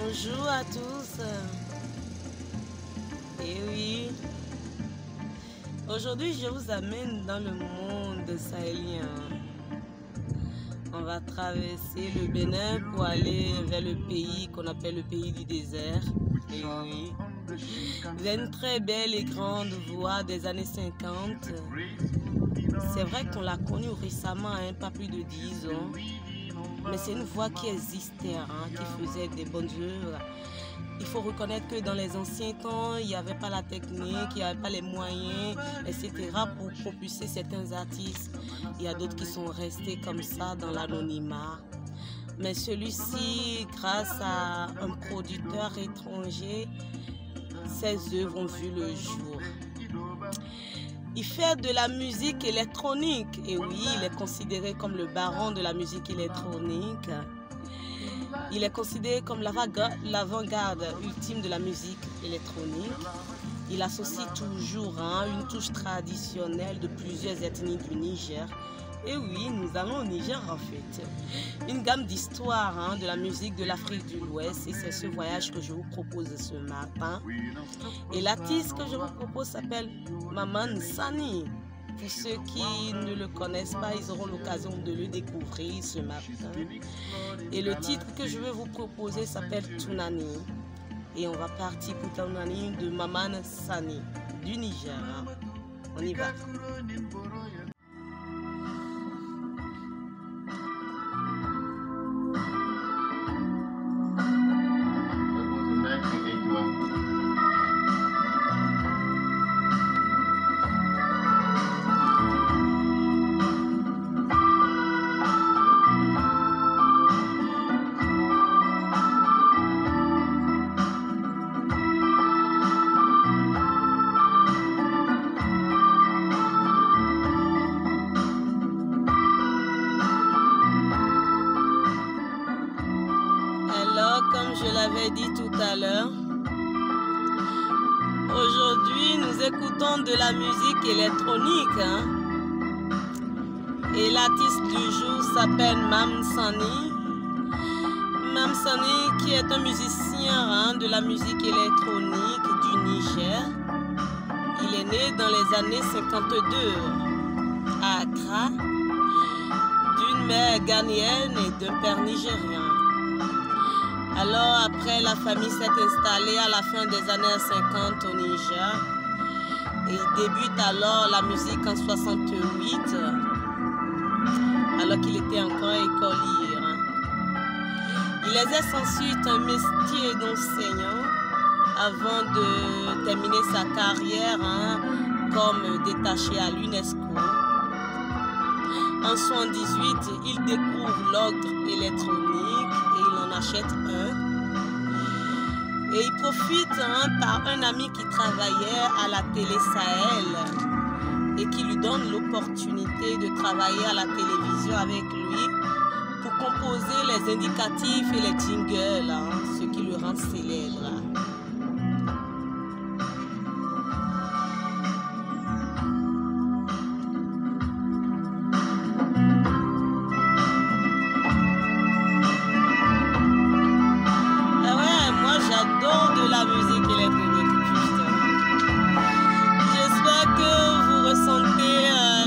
Bonjour à tous. Et oui, aujourd'hui je vous amène dans le monde sahélien. On va traverser le Bénin pour aller vers le pays qu'on appelle le pays du désert. Et oui, vers une très belle et grande voie des années 50. C'est vrai qu'on l'a connue récemment, pas plus de 10 ans. Mais c'est une voix qui existait, qui faisait des bonnes œuvres. Il faut reconnaître que dans les anciens temps, il n'y avait pas la technique, il n'y avait pas les moyens, etc. pour propulser certains artistes. Il y a d'autres qui sont restés comme ça dans l'anonymat. Mais celui-ci, grâce à un producteur étranger, ses œuvres ont vu le jour. Il fait de la musique électronique. Et oui, il est considéré comme le baron de la musique électronique. Il est considéré comme l'avant-garde ultime de la musique électronique. Il associe toujours une touche traditionnelle de plusieurs ethnies du Niger. Et oui, nous allons au Niger en fait. Une gamme d'histoires de la musique de l'Afrique de l'Ouest. Et c'est ce voyage que je vous propose ce matin. Et l'artiste que je vous propose s'appelle Maman Sani. Pour ceux qui ne le connaissent pas, ils auront l'occasion de le découvrir ce matin. Et le titre que je vais vous proposer s'appelle Tunani. Et on va partir pour Tunani de Maman Sani du Niger. On y va. Comme je l'avais dit tout à l'heure, aujourd'hui nous écoutons de la musique électronique. Et l'artiste du jour s'appelle Mam Sani. Mam Sani qui est un musicien de la musique électronique du Niger. Il est né dans les années 52 à Accra, d'une mère ghanéenne et d'un père nigérien. Alors après, la famille s'est installée à la fin des années 50 au Niger. Et il débute alors la musique en 68, alors qu'il était encore écolier. Il exerce ensuite un métier d'enseignant avant de terminer sa carrière comme détaché à l'UNESCO. En 1978, il découvre l'ordre électronique et il en achète un. Et il profite par un ami qui travaillait à la télé Sahel et qui lui donne l'opportunité de travailler à la télévision avec lui pour composer les indicatifs et les jingles, ce qui le rend célèbre. J'adore de la musique électronique, j'espère que vous ressentez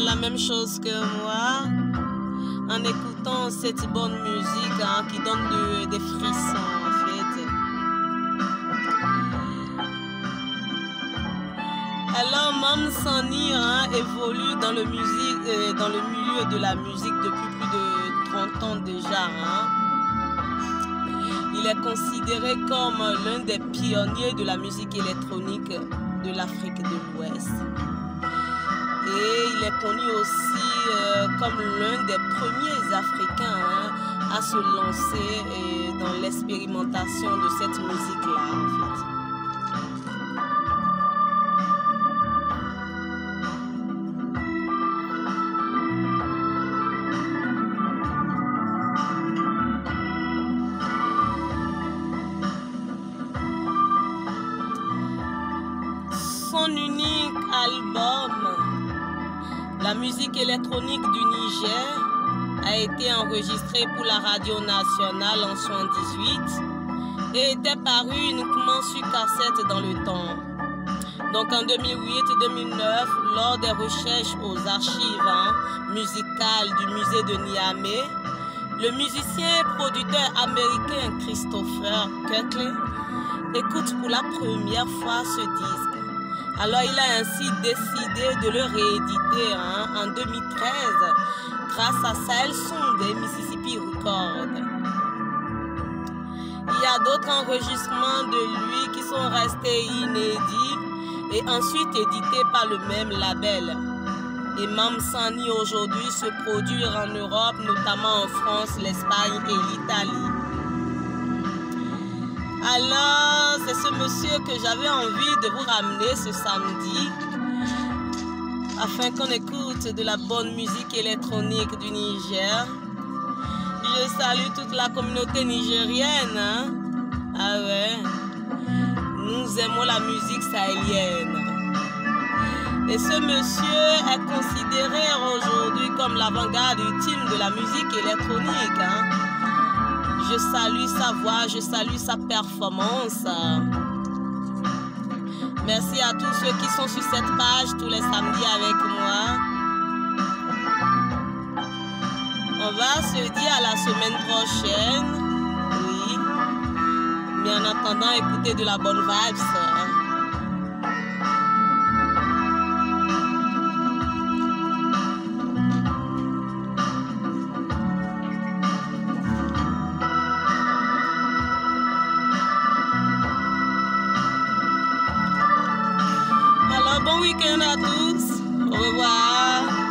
la même chose que moi en écoutant cette bonne musique qui donne des frissons en fait. Alors Mam Sani évolue dans le milieu de la musique depuis plus de 30 ans déjà. Il est considéré comme l'un des pionniers de la musique électronique de l'Afrique de l'Ouest. Et il est connu aussi comme l'un des premiers Africains à se lancer dans l'expérimentation de cette musique-là, en fait. Son unique album, la musique électronique du Niger, a été enregistré pour la radio nationale en 1978 et était paru uniquement sur cassette dans le temps. Donc en 2008-2009, lors des recherches aux archives musicales du musée de Niamey, le musicien et producteur américain Christopher Kirkley écoute pour la première fois ce disque. Alors il a ainsi décidé de le rééditer en 2013 grâce à Sahel Sound et Mississippi Records. Il y a d'autres enregistrements de lui qui sont restés inédits et ensuite édités par le même label. Et Mam Sani aujourd'hui se produit en Europe, notamment en France, l'Espagne et l'Italie. Alors, c'est ce monsieur que j'avais envie de vous ramener ce samedi afin qu'on écoute de la bonne musique électronique du Niger. Je salue toute la communauté nigérienne. Ah ouais, nous aimons la musique sahélienne. Et ce monsieur est considéré aujourd'hui comme l'avant-garde ultime de la musique électronique. Je salue sa voix, je salue sa performance. Merci à tous ceux qui sont sur cette page tous les samedis avec moi. On va se dire à la semaine prochaine. Oui. Mais en attendant, écoutez de la bonne vibes. Alors, bon week-end à tous. Au revoir.